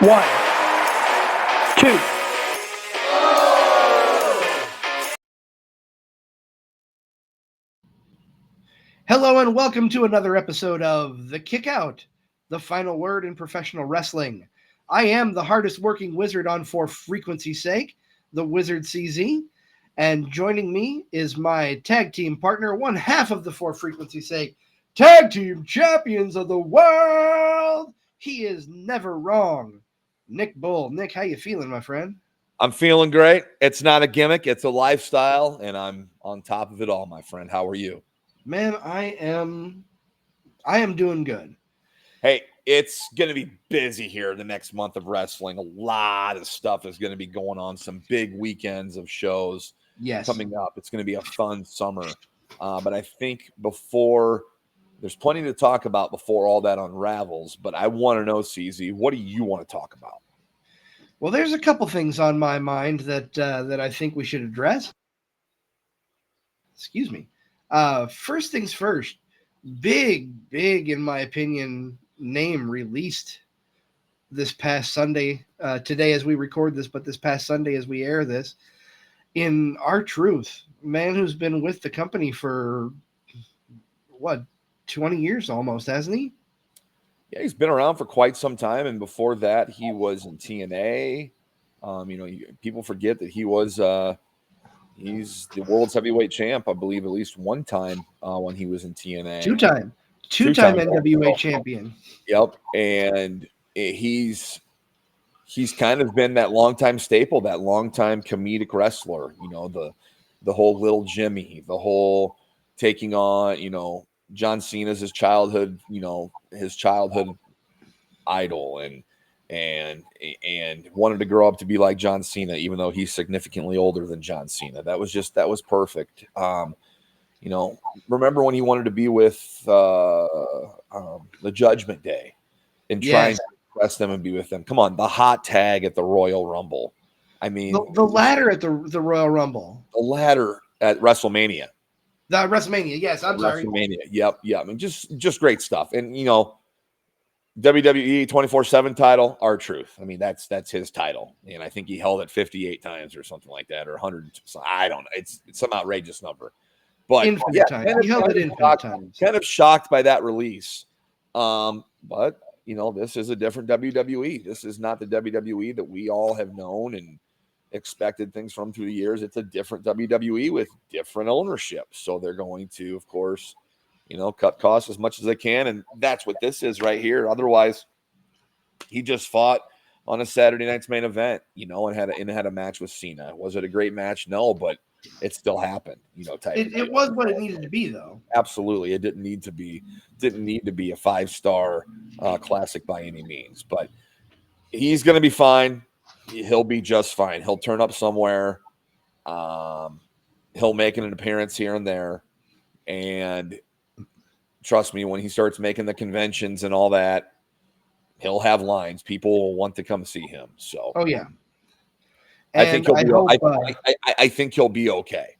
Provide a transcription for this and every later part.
1, 2. Hello and welcome to another episode of The Kickout, the final word in professional wrestling. I am the hardest working wizard on For Frequency's Sake, the Wizard CZ, and joining me is my tag team partner, one half of the For Frequency's Sake tag team champions of the world. He is never wrong, Nick Bull. Nick, how you feeling, my friend? I'm feeling great. It's not a gimmick. It's a lifestyle, and I'm on top of it all, my friend. How are you? Man, I am doing good. Hey, it's going to be busy here the next month of wrestling. A lot of stuff is going to be going on. Some big weekends of shows coming up. It's going to be a fun summer. But I think there's plenty to talk about before all that unravels. But I want to know, CZ, what do you want to talk about? Well, there's a couple things on my mind that I think we should address. Excuse me. First things first, big, in my opinion, name released this past Sunday, today as we record this, but this past Sunday as we air this, in R-Truth, man who's been with the company for, 20 years almost, hasn't he? Yeah, he's been around for quite some time, and before that, he was in TNA. People forget that he's the world's heavyweight champ, I believe, at least one time when he was in TNA. Two-time NWA champion. Yep, and he's kind of been that longtime staple, that longtime comedic wrestler. You know, the whole Little Jimmy, the whole taking on, John Cena's his childhood idol, and wanted to grow up to be like John Cena, even though he's significantly older than John Cena. That was perfect. Remember when he wanted to be with the Judgment Day and trying to impress them and be with them? Come on, the hot tag at the Royal Rumble. I mean, the ladder at the Royal Rumble. The ladder at WrestleMania. WrestleMania, yes. I'm sorry. WrestleMania. Yep. I mean, just great stuff. And WWE 24/7 title, R-Truth. I mean, that's his title, and I think he held it 58 times or something like that, or 100. I don't know. It's some outrageous number, but infinite time. He held it infinite times. Kind of shocked by that release, but this is a different WWE. This is not the WWE that we all have known and expected things from through the years. It's a different WWE with different ownership, so they're going to, of course, cut costs as much as they can, and that's what this is right here. Otherwise, he just fought on a Saturday night's main event, and had a match with Cena. Was it a great match? No, but it still happened. It was what it needed to be, though. Absolutely, it didn't need to be a 5-star classic by any means, but he's going to be fine. He'll be just fine. He'll turn up somewhere. He'll make an appearance here and there, and trust me, when he starts making the conventions and all that, he'll have lines. People will want to come see him. So, oh yeah, I think he'll be okay.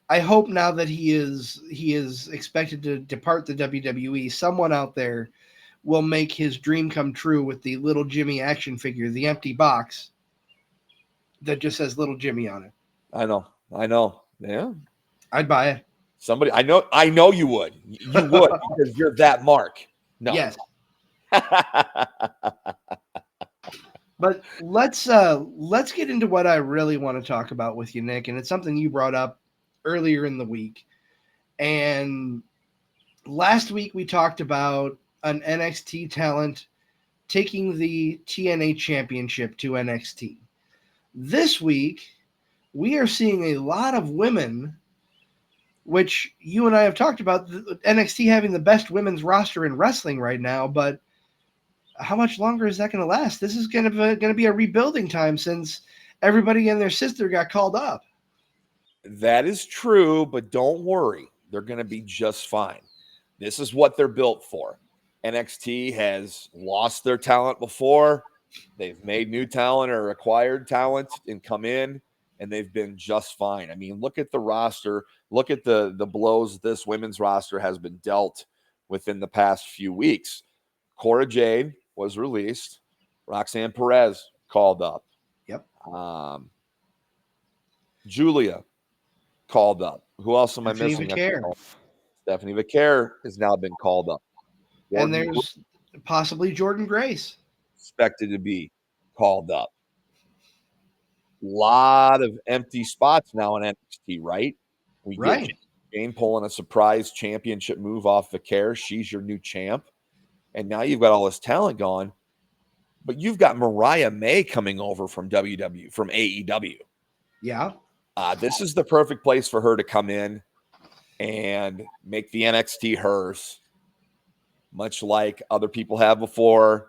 I hope now that he is expected to depart the WWE, someone out there will make his dream come true with the Little Jimmy action figure, the empty box that just says Little Jimmy on it. I know. Yeah, I'd buy it. Somebody, I know you would. You would because you're that Mark. No. Yes. But let's get into what I really want to talk about with you, Nick, and it's something you brought up earlier in the week. And last week we talked about an NXT talent taking the TNA championship to NXT. This week we are seeing a lot of women, which you and I have talked about, NXT having the best women's roster in wrestling right now, but how much longer is that going to last? This is going to be a rebuilding time since everybody and their sister got called up. That is true, but don't worry. They're going to be just fine. This is what they're built for. NXT has lost their talent before. They've made new talent or acquired talent and come in, and they've been just fine. I mean, look at the roster. Look at the blows this women's roster has been dealt within the past few weeks. Cora Jade was released. Roxanne Perez called up. Yep. Julia called up. Who else am I Stephanie missing? Vaquer. Stephanie Vaquer has now been called up. And Jordan there's possibly Jordan Grace. expected to be called up. Lot of empty spots now in NXT, right? We get Right. Jane pulling a surprise championship move off Vaquer. She's your new champ. And now you've got all this talent gone. But you've got Mariah May coming over from AEW. Yeah. This is the perfect place for her to come in and make the NXT hers, much like other people have before.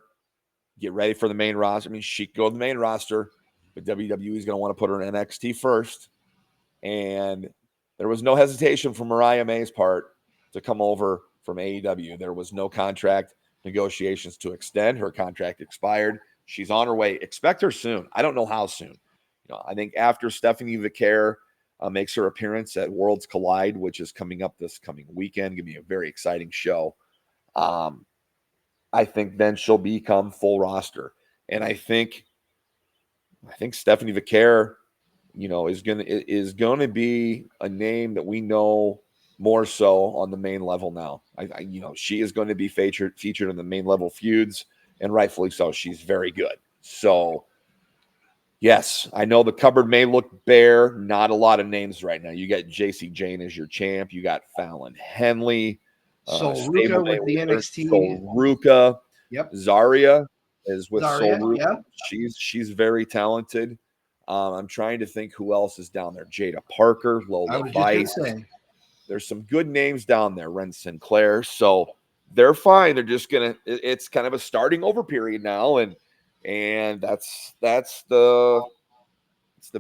Get ready for the main roster. I mean, she could go to the main roster, but WWE is going to want to put her in NXT first. And there was no hesitation from Mariah May's part to come over from AEW. There was no contract negotiations to extend. Her contract expired. She's on her way. Expect her soon. I don't know how soon. I think after Stephanie Vaquer makes her appearance at Worlds Collide, which is coming up this coming weekend, going to be a very exciting show. I think then she'll become full roster. And I think Stephanie Vaquer, is going to be a name that we know more so on the main level now. She is going to be featured in the main level feuds, and rightfully so. She's very good. So, yes, I know the cupboard may look bare. Not a lot of names right now. You got JC Jane as your champ. You got Fallon Henley, Soul Ruka with the NXT. Soul Ruka. Yep. Zaria is with Zaria, Soul Ruka. yep. She's very talented. I'm trying to think who else is down there. Jada Parker, Lola Vice. There's some good names down there. Ren Sinclair. So they're fine. They're just it's kind of a starting over period now, and that's the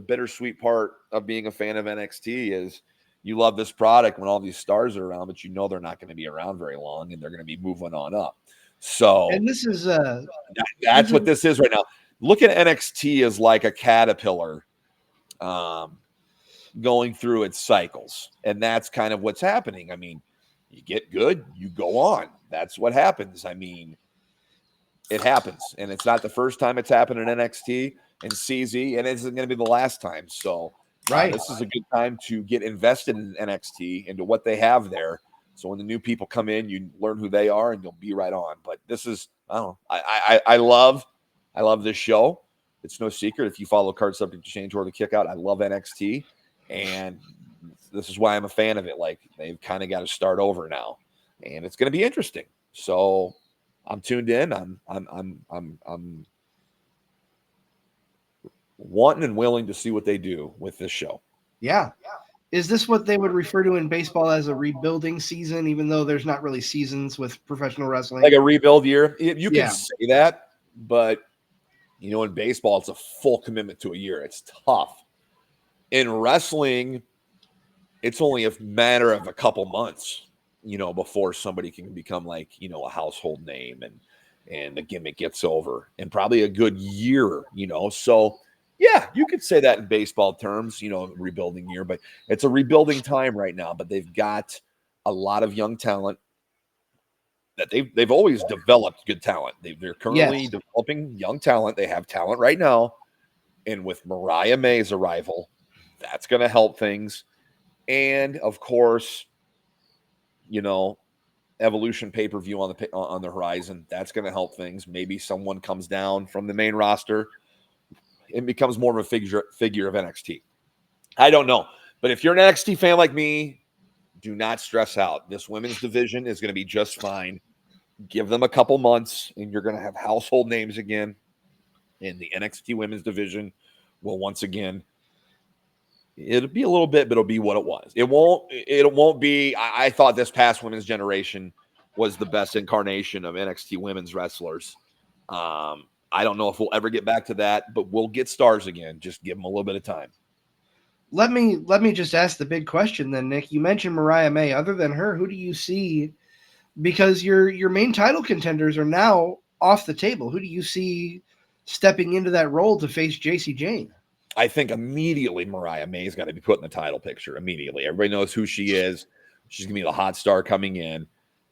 bittersweet part of being a fan of NXT is you love this product when all these stars are around, but they're not going to be around very long, and they're going to be moving on up. So, and this is that's what this is right now. Look at NXT as like a caterpillar going through its cycles. And that's kind of what's happening. I mean, you get good, you go on. That's what happens. I mean, it happens. And it's not the first time it's happened in NXT and CZ, and it isn't going to be the last time. So this is a good time to get invested in NXT, into what they have there. So when the new people come in, you learn who they are and you'll be right on. But this is, I don't know, I love this show. It's no secret. If you follow Card Subject to Change or the Kickout, I love NXT. And this is why I'm a fan of it. Like, they've kind of got to start over now. And it's going to be interesting. So I'm tuned in. I'm wanting and willing to see what they do with this show. Yeah. Is this what they would refer to in baseball as a rebuilding season, even though there's not really seasons with professional wrestling? Like a rebuild year. You can say that, but in baseball, it's a full commitment to a year. It's tough. In wrestling, it's only a matter of a couple months, before somebody can become like, a household name and the gimmick gets over, and probably a good year, So yeah, you could say that in baseball terms, rebuilding year, but it's a rebuilding time right now. But they've got a lot of young talent that they've always developed good talent. They're currently developing young talent. They have talent right now. And with Mariah May's arrival, that's going to help things. And of course, Evolution pay-per-view on the horizon. That's going to help things. Maybe someone comes down from the main roster and becomes more of a figure of NXT. I don't know. But if you're an NXT fan like me, do not stress out. This women's division is going to be just fine. Give them a couple months, and you're going to have household names again. And the NXT women's division will once again, it'll be a little bit, but it'll be what it was. It won't be. I thought this past women's generation was the best incarnation of NXT women's wrestlers. I don't know if we'll ever get back to that, but we'll get stars again. Just give them a little bit of time. Let me just ask the big question then, Nick. You mentioned Mariah May. Other than her, who do you see? Because your main title contenders are now off the table. Who do you see stepping into that role to face JC Jane? I think immediately Mariah May's got to be put in the title picture immediately. Everybody knows who she is. She's going to be the hot star coming in.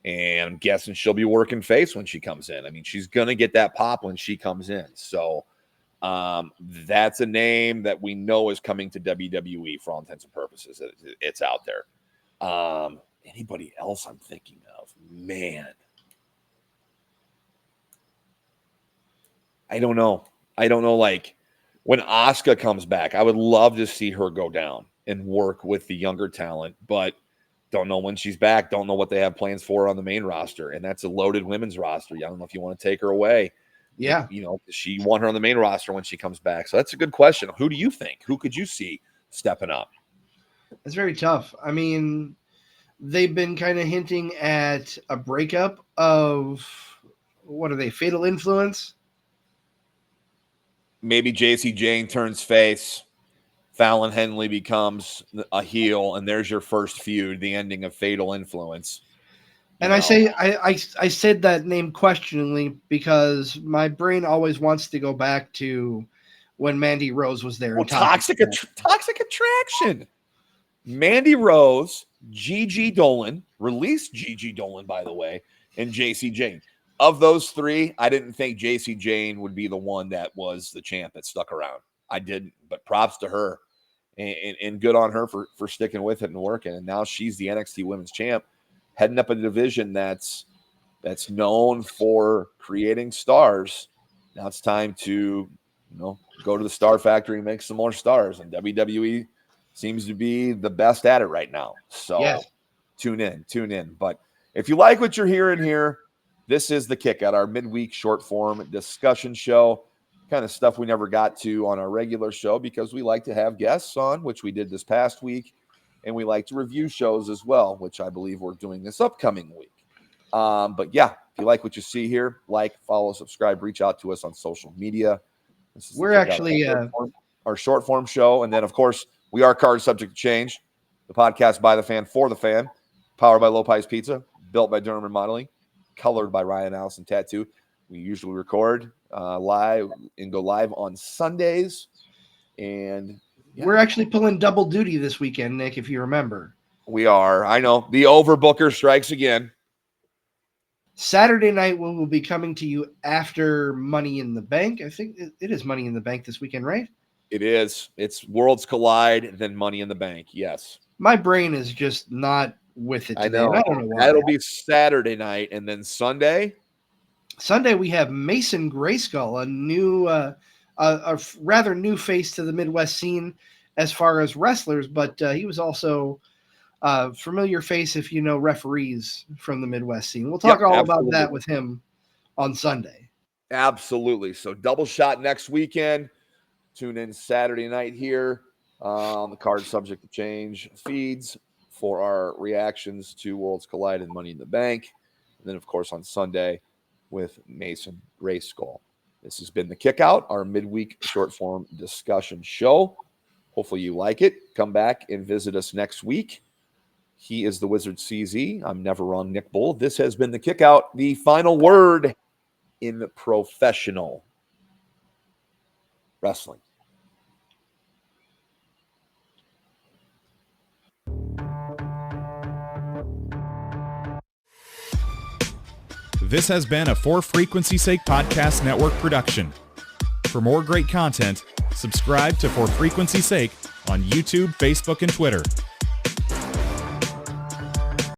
And I'm guessing she'll be working face when she comes in. I mean, she's going to get that pop when she comes in. So that's a name that we know is coming to WWE for all intents and purposes. It's out there. Anybody else I'm thinking of? Man. I don't know. Like, when Asuka comes back, I would love to see her go down and work with the younger talent, but don't know when she's back. Don't know what they have plans for on the main roster. And that's a loaded women's roster. I don't know if you want to take her away. Yeah. You know, she want her on the main roster when she comes back. So that's a good question. Who do you think? Who could you see stepping up? It's very tough. I mean, they've been kind of hinting at a breakup of, what are they, Fatal Influence? Maybe JC Jane turns face. Fallon Henley becomes a heel, and there's your first feud, the ending of Fatal Influence. And I said that name questioningly because my brain always wants to go back to when Mandy Rose was there. Well, Toxic Attraction. Mandy Rose, Gigi Dolan, released Gigi Dolan, by the way, and JC Jane. Of those three, I didn't think JC Jane would be the one that was the champ that stuck around. I didn't, but props to her. And good on her for sticking with it and working. And now she's the NXT Women's Champ, heading up a division that's known for creating stars. Now it's time to, go to the Star Factory and make some more stars. And WWE seems to be the best at it right now. So yes. Tune in. But if you like what you're hearing here, this is the Kick Out, our midweek short form discussion show. Kind of stuff we never got to on our regular show because we like to have guests on, which we did this past week, and we like to review shows as well, which I believe we're doing this upcoming week. But yeah, if you like what you see here, like, follow, subscribe, reach out to us on social media. We're actually our short form show, and then of course we are Card Subject to Change, the podcast by the fan for the fan, powered by Low Pies Pizza, built by Durham Remodeling, colored by Ryan Allison Tattoo. We usually record live and go live on Sundays. And we're actually pulling double duty this weekend, Nick, if you remember. We are. I know. The overbooker strikes again. Saturday night, we will be coming to you after Money in the Bank. I think it is Money in the Bank this weekend, right? It is. It's Worlds Collide, then Money in the Bank. Yes. My brain is just not with it today. I know. I don't know why. That'll be Saturday night, and then Sunday we have Mason Grayskull, a new, a rather new face to the Midwest scene as far as wrestlers, but he was also a familiar face if you know referees from the Midwest scene. We'll talk about that with him on Sunday. Absolutely. So double shot next weekend. Tune in Saturday night here on the Card Subject to Change feeds for our reactions to Worlds Collide and Money in the Bank. And then, of course, on Sunday with Mason Grayskull. This has been the Kick Out, our midweek short form discussion show. Hopefully you like it. Come back and visit us next week. He is the Wizard CZ. I'm Never Wrong Nick Bull. This has been the Kick Out, the final word in professional wrestling. This has been a For Frequency's Sake Podcast Network production. For more great content, subscribe to For Frequency's Sake on YouTube, Facebook, and Twitter.